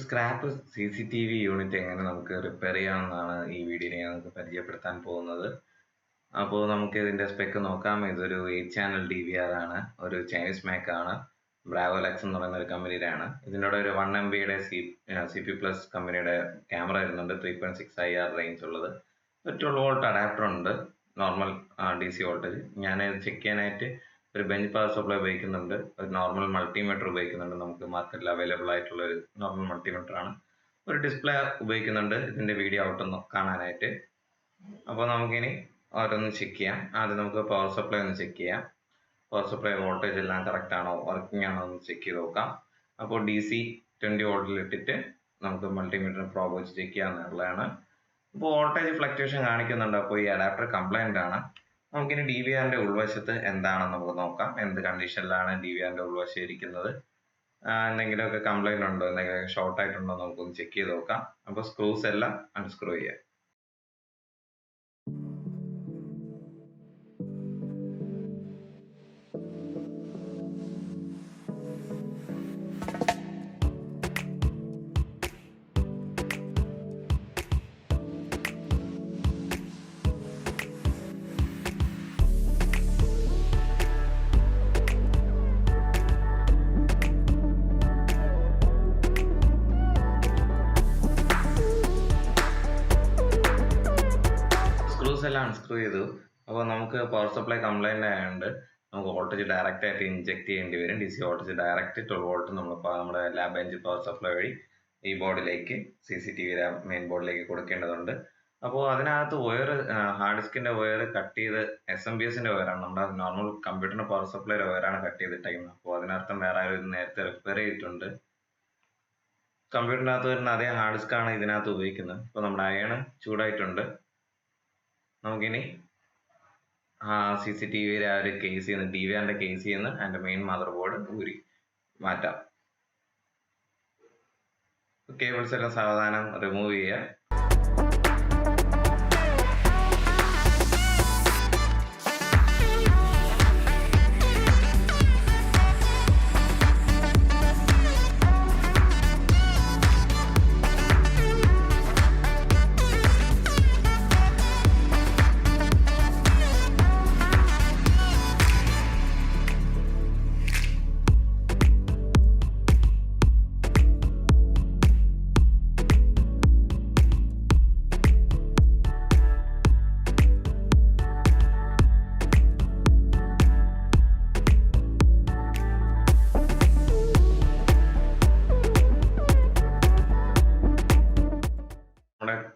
Scrap CCTV unit എങ്ങനെ നമുക്ക് repair ചെയ്യാമെന്നാണ് ഈ വീഡിയോയിൽ ഞാൻ നിങ്ങൾക്ക് പരിചയപ്പെടുത്താൻ പോകുന്നത്. അപ്പോൾ നമുക്ക് ഇതിൻ്റെ സ്പെക്ക് നോക്കാം. ഇതൊരു 8 ചാനൽ DVR ആണ്, ഒരു ചൈനീസ് മേക്കാണ്, ബ്രാവോലെക്സ് എന്ന് പറയുന്ന ഒരു കമ്പനിയുടെയാണ്. ഇതിൻ്റെ കൂടെ ഒരു 1 MB cpplus കമ്പനിയുടെ ക്യാമറ വരുന്നുണ്ട്, 3.6 IR റേഞ്ച് ഉള്ളത്, ഒരു 12 വോൾട്ട് അഡാപ്റ്റർ ഉണ്ട്, നോർമൽ DC വോൾട്ടേജ്. ഞാൻ ചെക്ക് ചെയ്യാനായിട്ട് ഒരു ബെഞ്ച് പവർ സപ്ലൈ ഉപയോഗിക്കുന്നുണ്ട്, ഒരു നോർമൽ മൾട്ടിമീറ്റർ ഉപയോഗിക്കുന്നുണ്ട്, നമുക്ക് മാർക്കറ്റിൽ അവൈലബിൾ ആയിട്ടുള്ള ഒരു നോർമൽ മൾട്ടിമീറ്റർ ആണ്, ഒരു ഡിസ്പ്ലേ ഉപയോഗിക്കുന്നുണ്ട് ഇതിൻ്റെ വീഡിയോ ഔട്ടൊന്ന് കാണാനായിട്ട്. അപ്പോൾ നമുക്കിനി ഓരോന്ന് ചെക്ക് ചെയ്യാം. ആദ്യം നമുക്ക് പവർ സപ്ലൈ ഒന്ന് ചെക്ക് ചെയ്യാം. പവർ സപ്ലൈ വോൾട്ടേജ് എല്ലാം കറക്റ്റ് ആണോ, വർക്കിംഗ് ആണോ എന്ന് ചെക്ക് ചെയ്ത് നോക്കാം. അപ്പോൾ DC 20 വോൾട്ടിൽ ഇട്ടിട്ട് നമുക്ക് മൾട്ടിമീറ്റർ പ്രോബ് വെച്ച് ചെക്ക് ചെയ്യാവുന്നതാണ്. ഇപ്പോൾ വോൾട്ടേജ് ഫ്ലക്ച്വേഷൻ കാണിക്കുന്നുണ്ട്, അപ്പോൾ ഈ അഡാപ്റ്റർ കംപ്ലൈൻ്റ് ആണ്. നമുക്കിനി DVRന്റെ ഉൾവശത്ത് എന്താണെന്ന് നമുക്ക് നോക്കാം. എന്ത് കണ്ടീഷനിലാണ് DVRന്റെ ഉൾവശം ഇരിക്കുന്നത്, എന്തെങ്കിലുമൊക്കെ കംപ്ലൈന്റ് ഉണ്ടോ, എന്തെങ്കിലും ഷോർട്ട് ആയിട്ടുണ്ടോ നമുക്കൊന്ന് ചെക്ക് ചെയ്ത് നോക്കാം. അപ്പോൾ സ്ക്രൂസ് എല്ലാം അൺസ്ക്രൂ ചെയ്യാം. എല്ലാം അൺസ്ക്രൂ ചെയ്തു. അപ്പോൾ നമുക്ക് പവർ സപ്ലൈ കംപ്ലൈൻ്റ് ആയതുകൊണ്ട് നമുക്ക് വോൾട്ടേജ് ഡയറക്റ്റ് ആയിട്ട് ഇഞ്ചെക്ട് ചെയ്യേണ്ടി വരും. DC വോൾട്ടേജ് ഡയറക്റ്റ് 12 വോൾട്ട് നമ്മുടെ ലാബ് ബെഞ്ച് പവർ സപ്ലൈ വഴി ഈ ബോർഡിലേക്ക് CCTV മെയിൻ ബോർഡിലേക്ക് കൊടുക്കേണ്ടതുണ്ട്. അപ്പോൾ അതിനകത്ത് വയർ, ഹാർഡ് ഡിസ്കിൻ്റെ വയർ കട്ട് ചെയ്ത് SMPSൻ്റെ വയറാണ്, നമ്മുടെ നോർമൽ കമ്പ്യൂട്ടറിൻ്റെ പവർ സപ്ലൈയുടെ വയറാണ് കട്ട് ചെയ്തിട്ടേക്കുന്നത്. അപ്പോൾ അതിനർത്ഥം വേറെ ആരും നേരത്തെ റിപ്പയർ ചെയ്തിട്ടുണ്ട്. കമ്പ്യൂട്ടറിനകത്ത് വരുന്ന അതേ ഹാർഡ് ഡിസ്ക്കാണ് ഇതിനകത്ത് ഉപയോഗിക്കുന്നത്. ഇപ്പോൾ നമ്മുടെ അയൺ ചൂടായിട്ടുണ്ട്. നമുക്കിനി CCTVയുടെ ആ ഒരു കേസിൽ നിന്ന്, DVRന്റെ കേസിൽ നിന്ന് അതിൻ്റെ മെയിൻ മദർ ബോർഡ് ഊരി മാറ്റാം. കേബിൾസ് എല്ലാം സാവധാനം റിമൂവ് ചെയ്യുക.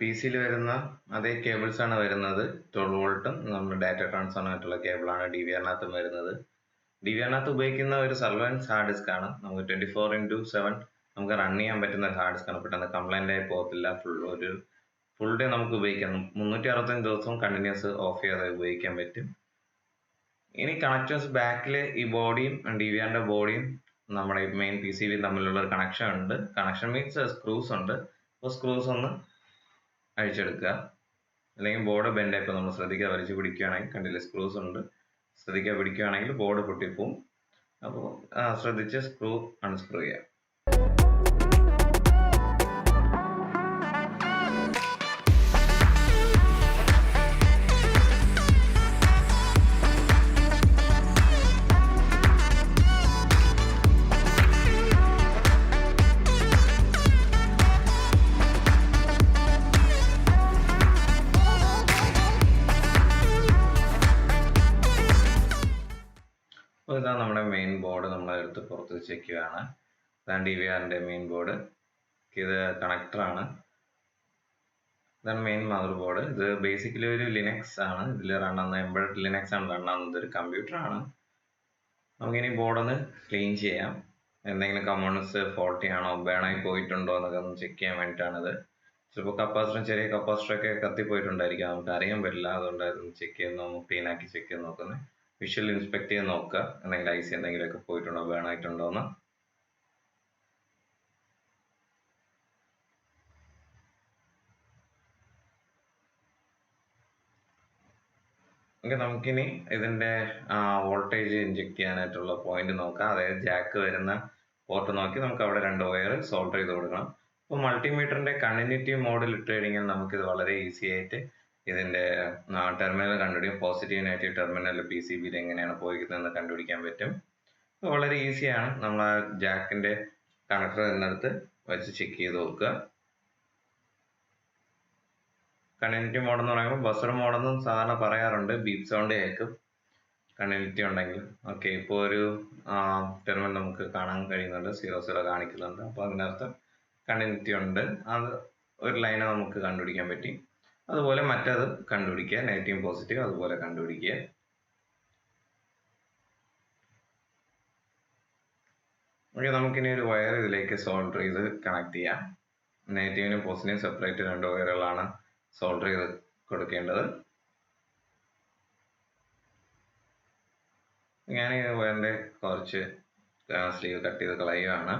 PC വരുന്ന അതേ കേബിൾസ് ആണ് വരുന്നത്, 12 വോൾട്ടും നമ്മുടെ ഡാറ്റ ട്രാൻസ്ഫറിനായിട്ടുള്ള കേബിളാണ് DVRനകത്തും വരുന്നത്. DVRനകത്ത് ഉപയോഗിക്കുന്ന ഒരു സർവൻസ് ഹാർഡ് ഡിസ്ക് ആണ്. നമുക്ക് 24/7 നമുക്ക് റൺ ചെയ്യാൻ പറ്റുന്ന ഹാർഡ് ഡിസ്ക് ആണ്. പെട്ടെന്ന് കംപ്ലൈൻ്റ് ആയി പോകത്തില്ല. ഫുൾ ഡേ നമുക്ക് ഉപയോഗിക്കാം. 365 ദിവസവും കണ്ടിന്യൂസ് ഓഫ് ചെയ്യാതെ ഉപയോഗിക്കാൻ പറ്റും. ഇനി കണക്ടേഴ്സ് ബാക്കിൽ ഈ ബോഡിയും DVRന്റെ ബോഡിയും നമ്മുടെ മെയിൻ PCB തമ്മിലുള്ള ഒരു കണക്ഷൻ ഉണ്ട്. കണക്ഷൻ മീൻസ് സ്ക്രൂസ് ഉണ്ട്. അപ്പോൾ സ്ക്രൂസ് ഒന്ന് അഴിച്ചെടുക്കുക, അല്ലെങ്കിൽ ബോർഡ് ബെൻഡ്. ഇപ്പോൾ നമ്മൾ ശ്രദ്ധിക്കുക, വലിച്ചു പിടിക്കുകയാണെങ്കിൽ കണ്ടില്ലേ സ്ക്രൂസ് ഉണ്ട്, ശ്രദ്ധിക്കുക പിടിക്കുകയാണെങ്കിൽ ബോർഡ് പൊട്ടിപ്പോവും. അപ്പോൾ ശ്രദ്ധിച്ച് സ്ക്രൂ അൺസ്ക്രൂ ചെയ്യുക. അപ്പോൾ ഇതാണ് നമ്മുടെ മെയിൻ ബോർഡ്, നമ്മളെടുത്ത് പുറത്ത് വെച്ചേക്കുകയാണ്. ഇതാണ് DVRന്റെ മെയിൻ ബോർഡ്. ഇത് കണക്ടറാണ്. ഇതാണ് മെയിൻ മദർ ബോർഡ്. ഇത് ബേസിക്കലി ഒരു ലിനക്സ് ആണ്. ഇതിൽ റണ്ണാവുന്ന എംബെഡഡ് ലിനക്സ് ആണ് റണ്ണാവുന്നത്, ഒരു കമ്പ്യൂട്ടറാണ്. നമുക്കിനി ബോർഡൊന്ന് ക്ലീൻ ചെയ്യാം. എന്തെങ്കിലും കമ്പോണൻസ് ഫോൾട്ടി ആണോ, ബേണായി പോയിട്ടുണ്ടോ എന്നൊക്കെ ഒന്ന് ചെക്ക് ചെയ്യാൻ വേണ്ടിയിട്ടാണിത്. ചിലപ്പോൾ കപ്പാസിറ്ററും ചെറിയ കപ്പാസിറ്ററൊക്കെ കത്തിപ്പോയിട്ടുണ്ടായിരിക്കാം, നമുക്ക് അറിയാൻ പറ്റില്ല. അതുകൊണ്ട് അതൊന്ന് ചെക്ക് ചെയ്ത് ക്ലീൻ ആക്കി ചെക്ക് ചെയ്ത് നോക്കുന്നത്. വിഷ്വൽ ഇൻസ്പെക്ട് ചെയ്ത് നോക്കുക, എന്തെങ്കിലും ഐസി എന്തെങ്കിലുമൊക്കെ പോയിട്ടുണ്ടോ, ബേണായിട്ടുണ്ടോ എന്ന്. നമുക്കിനി ഇതിന്റെ വോൾട്ടേജ് ഇൻജെക്ട് ചെയ്യാനായിട്ടുള്ള പോയിന്റ് നോക്കാം. അതായത് ജാക്ക് വരുന്ന പോർട്ട് നോക്കി നമുക്ക് അവിടെ 2 വയർ സോൾഡർ ചെയ്ത് കൊടുക്കണം. അപ്പോൾ മൾട്ടിമീറ്ററിന്റെ കണ്ടിന്യൂറ്റി മോഡിൽ ഇട്ട് കഴിഞ്ഞാൽ നമുക്കിത് വളരെ ഈസി ആയിട്ട് ഇതിന്റെ ടെർമിനൽ കണ്ടുപിടിക്കും. പോസിറ്റീവ് നെഗറ്റീവ് ടെർമിനൽ PCBയിൽ എങ്ങനെയാണ് പോയിരിക്കുന്നതെന്ന് കണ്ടുപിടിക്കാൻ പറ്റും. വളരെ ഈസിയാണ്. നമ്മൾ ആ ജാക്കിന്റെ കണക്ടർ നിന്നെടുത്ത് വെച്ച് ചെക്ക് ചെയ്ത് നോക്കുക. കണ്ടിന്യൂറ്റി മോഡ് എന്ന് പറയുമ്പോൾ ബസർ മോഡെന്നും സാധാരണ പറയാറുണ്ട്. ബീപ്പ് സൗണ്ട് കേൾക്കും കണ്ടിന്യൂറ്റി ഉണ്ടെങ്കിൽ. ഓക്കെ, ഇപ്പോൾ ഒരു ടെർമിനൽ നമുക്ക് കാണാൻ കഴിയുന്നുണ്ട്, 00 കാണിക്കുന്നുണ്ട്. അപ്പോൾ അതിനർത്ഥം കണ്ടിന്യൂറ്റി ഉണ്ട്. അത് ഒരു ലൈന് നമുക്ക് കണ്ടുപിടിക്കാൻ പറ്റി. അതുപോലെ മറ്റത് കണ്ടുപിടിക്കുക, നെഗറ്റീവ് പോസിറ്റീവ് അതുപോലെ കണ്ടുപിടിക്കുക. ഓക്കെ, നമുക്കിനി ഒരു വയർ ഇതിലേക്ക് സോൾഡർ ചെയ്ത് കണക്ട് ചെയ്യാം. നെഗറ്റീവിനും പോസിറ്റീവും സെപ്പറേറ്റ് 2 വയറുകളാണ് സോൾഡർ ചെയ്ത് കൊടുക്കേണ്ടത്. ഞാൻ ഈ വയറിന്റെ കുറച്ച് സ്ലീവ് കട്ട് ചെയ്ത് കളയുകയാണ്.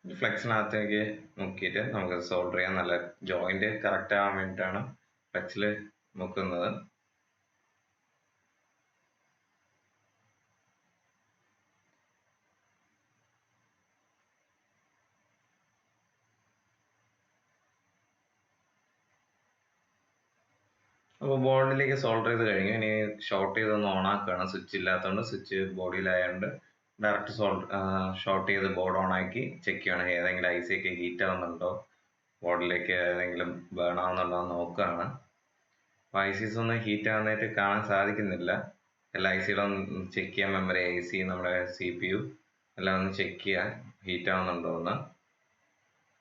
ഫ്ലെക്സിനകത്തേക്ക് മുക്കിയിട്ട് നമുക്ക് സോൾഡർ ചെയ്യാൻ. നല്ല ജോയിന്റ് കറക്റ്റ് ആവാൻ വേണ്ടിയിട്ടാണ് ഫ്ലെക്സിൽ മുക്കുന്നത്. അപ്പോൾ ബോർഡിലേക്ക് സോൾഡർ ചെയ്ത് കഴിഞ്ഞു. ഇനി ഷോർട്ട് ചെയ്തൊന്ന് ഓൺ ആക്കുകയാണ്. സ്വിച്ച് ഇല്ലാത്തതുകൊണ്ട്, സ്വിച്ച് ബോഡിയിലായതുകൊണ്ട് ഡയറക്റ്റ് ഷോർട്ട് ചെയ്ത് ബോർഡ് ഓൺ ആക്കി ചെക്ക് ചെയ്യണം. ഏതെങ്കിലും IC ഒക്കെ ഹീറ്റ് ആവുന്നുണ്ടോ, ബോർഡിലേക്ക് ഏതെങ്കിലും ബേൺ ആവുന്നുണ്ടോ എന്ന് നോക്കുകയാണ്. അപ്പോൾ ICs ഒന്നും ഹീറ്റ് ആവുന്നതായിട്ട് കാണാൻ സാധിക്കുന്നില്ല. എല്ലാ ICകളും ചെക്ക് ചെയ്യാൻ, മെമ്മറി IC, നമ്മുടെ CPU എല്ലാം ഒന്ന് ചെക്ക് ചെയ്യാൻ ഹീറ്റ് ആവുന്നുണ്ടോ എന്ന്.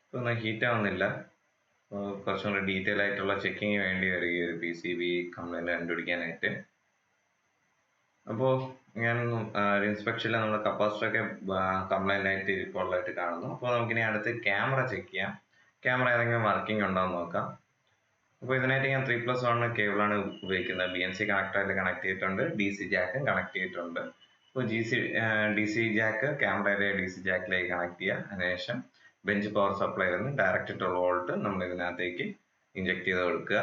ഇപ്പോൾ ഒന്നും ഹീറ്റ് ആവുന്നില്ല. കുറച്ചും കൂടി ഡീറ്റെയിൽ ആയിട്ടുള്ള ചെക്കിങ് വേണ്ടി വരും ഈ ഒരു PCB കംപ്ലൈൻറ്റ് കണ്ടുപിടിക്കാനായിട്ട്. അപ്പോൾ ഞാൻ ഒരു ഇൻസ്പെക്ഷനിൽ നമ്മുടെ കപ്പാസിറ്ററൊക്കെ കംപ്ലൈൻ്റ് ആയിട്ട് ഇരിപ്പുള്ളതായിട്ട് കാണുന്നു. അപ്പോൾ നമുക്കിനി അടുത്ത് ക്യാമറ ചെക്ക് ചെയ്യാം. ക്യാമറ ഏതെങ്കിലും വർക്കിംഗ് ഉണ്ടോ എന്ന് നോക്കാം. അപ്പോൾ ഇതിനായിട്ട് ഞാൻ 3+1 കേബിളാണ് ഉപയോഗിക്കുന്നത്. BNC കണക്ടറായിട്ട് കണക്ട് ചെയ്തിട്ടുണ്ട്, DC ജാക്കും കണക്ട് ചെയ്തിട്ടുണ്ട്. അപ്പോൾ DC ജാക്ക് ക്യാമറയുടെ DC ജാക്കിലേക്ക് കണക്ട് ചെയ്യുക. അതിനുശേഷം ബെഞ്ച് പവർ സപ്ലൈയിൽ നിന്ന് ഡയറക്റ്റ് 12 വോൾട്ട് നമ്മൾ ഇതിനകത്തേക്ക് ഇഞ്ചെക്ട് ചെയ്ത് കൊടുക്കുക.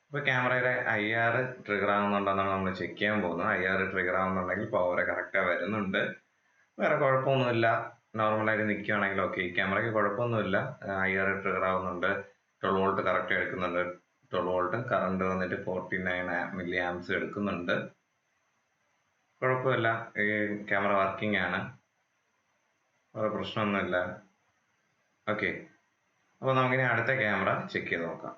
ഇപ്പോൾ ക്യാമറയുടെ IR ട്രിഗർ ആവുന്നുണ്ടെന്നാണ് നമ്മൾ ചെക്ക് ചെയ്യാൻ പോകുന്നത്. IR ട്രിഗർ ആവുന്നുണ്ടെങ്കിൽ പവർ കറക്റ്റായി വരുന്നുണ്ട്, വേറെ കുഴപ്പമൊന്നുമില്ല, നോർമലായിട്ട് നിൽക്കുകയാണെങ്കിൽ ഓക്കെ. ഈ ക്യാമറയ്ക്ക് കുഴപ്പമൊന്നുമില്ല. IR ട്രിഗർ ആവുന്നുണ്ട്, 12 വോൾട്ട് കറക്റ്റ് എടുക്കുന്നുണ്ട്. 12 വോൾട്ടും കറണ്ട് വന്നിട്ട് 49 മില്ലി ആംപ്സ് എടുക്കുന്നുണ്ട്. കുഴപ്പമില്ല, ഈ ക്യാമറ വർക്കിംഗ് ആണ്, വേറെ പ്രശ്നമൊന്നുമില്ല. ഓക്കെ, അപ്പോൾ നമുക്കിനി അടുത്ത ക്യാമറ ചെക്ക് ചെയ്ത് നോക്കാം.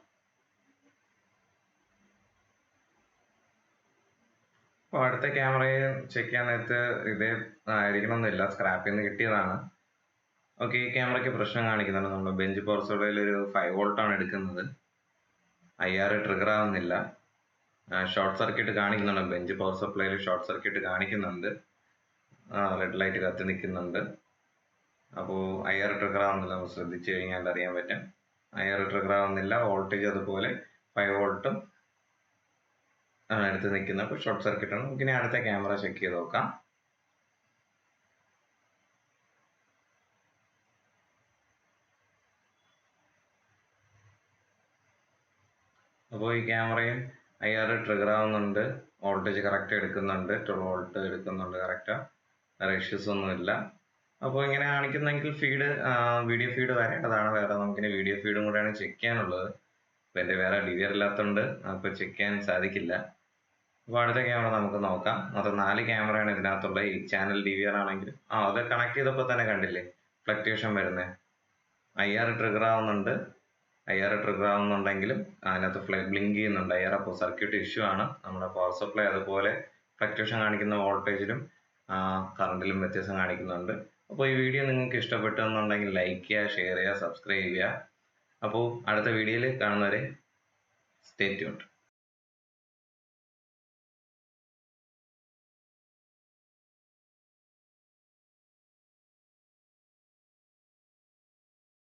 അപ്പോൾ അടുത്ത ക്യാമറയെ ചെക്ക് ചെയ്യാൻ നേരത്ത് ഇതേ ആയിരിക്കണമെന്നില്ല, സ്ക്രാപ്പിൽ നിന്ന് കിട്ടിയതാണ്. ഓക്കെ, ഈ ക്യാമറയ്ക്ക് പ്രശ്നം കാണിക്കുന്നുണ്ട്. നമ്മൾ ബെഞ്ച് പവർ സപ്ലൈയിൽ ഒരു 5 വോൾട്ടാണ് എടുക്കുന്നത്. IR ട്രിഗർ ആവുന്നില്ല, ഷോർട്ട് സർക്യൂട്ട് കാണിക്കുന്നുണ്ട്. ബെഞ്ച് പവർ സപ്ലൈയിൽ ഷോർട്ട് സർക്യൂട്ട് കാണിക്കുന്നുണ്ട്, റെഡ് ലൈറ്റ് കത്തി നിൽക്കുന്നുണ്ട്. അപ്പോൾ IR ട്രിഗർ ആവുന്നില്ല, നമ്മൾ ശ്രദ്ധിച്ചു കഴിഞ്ഞാൽ അറിയാൻ പറ്റും. IR ട്രിഗർ ആവുന്നില്ല, വോൾട്ടേജ് അതുപോലെ 5 വോൾട്ടും ആണ് എടുത്ത് നിൽക്കുന്നത്. അപ്പോൾ ഷോർട്ട് സർക്യൂട്ട് ആണ്. നമുക്കിനി അടുത്ത ക്യാമറ ചെക്ക് ചെയ്ത് നോക്കാം. അപ്പോൾ ഈ ക്യാമറയും IR ട്രിഗർ ആവുന്നുണ്ട്, വോൾട്ടേജ് കറക്റ്റ് എടുക്കുന്നുണ്ട്, 12 വോൾട്ട് എടുക്കുന്നുണ്ട് കറക്റ്റാ, വേറെ ഇഷ്യൂസ് ഒന്നുമില്ല. അപ്പോൾ ഇങ്ങനെ കാണിക്കുന്നെങ്കിൽ വീഡിയോ ഫീഡ് വരേണ്ടതാണ്. വേറെ നമുക്കിനി വീഡിയോ ഫീഡും കൂടെയാണ് ചെക്ക് ചെയ്യാനുള്ളത്. അപ്പോൾ എൻ്റെ വേറെ DVR ഇല്ലാത്തതുകൊണ്ട് അപ്പോൾ ചെക്ക് ചെയ്യാൻ സാധിക്കില്ല. അപ്പോൾ അടുത്ത ക്യാമറ നമുക്ക് നോക്കാം. മൊത്തം 4 ക്യാമറയാണ് ഇതിനകത്തുള്ള. ഈ ചാനൽ DVR ആണെങ്കിൽ അത് കണക്ട് ചെയ്തപ്പോൾ തന്നെ കണ്ടില്ലേ ഫ്ലക്ച്വേഷൻ വരുന്നത്. IR ട്രിഗർ ആവുന്നുണ്ട്, IR ട്രിഗർ ആവുന്നുണ്ടെങ്കിലും അതിനകത്ത് ബ്ലിങ്ക് ചെയ്യുന്നുണ്ട്. IR അപ്പോൾ സർക്യൂട്ട് ഇഷ്യൂ ആണ്. നമ്മുടെ പവർ സപ്ലൈ അതുപോലെ ഫ്ലക്ച്വേഷൻ കാണിക്കുന്ന വോൾട്ടേജിലും കറണ്ടിലും വ്യത്യാസം കാണിക്കുന്നുണ്ട്. അപ്പോൾ ഈ വീഡിയോ നിങ്ങൾക്ക് ഇഷ്ടപ്പെട്ടു എന്നുണ്ടെങ്കിൽ ലൈക്ക് ചെയ്യുക, ഷെയർ ചെയ്യുക, സബ്സ്ക്രൈബ് ചെയ്യുക. അപ്പോൾ അടുത്ത വീഡിയോയിൽ കാണുന്നവരെ സ്റ്റേ ട്യൂൺഡ്.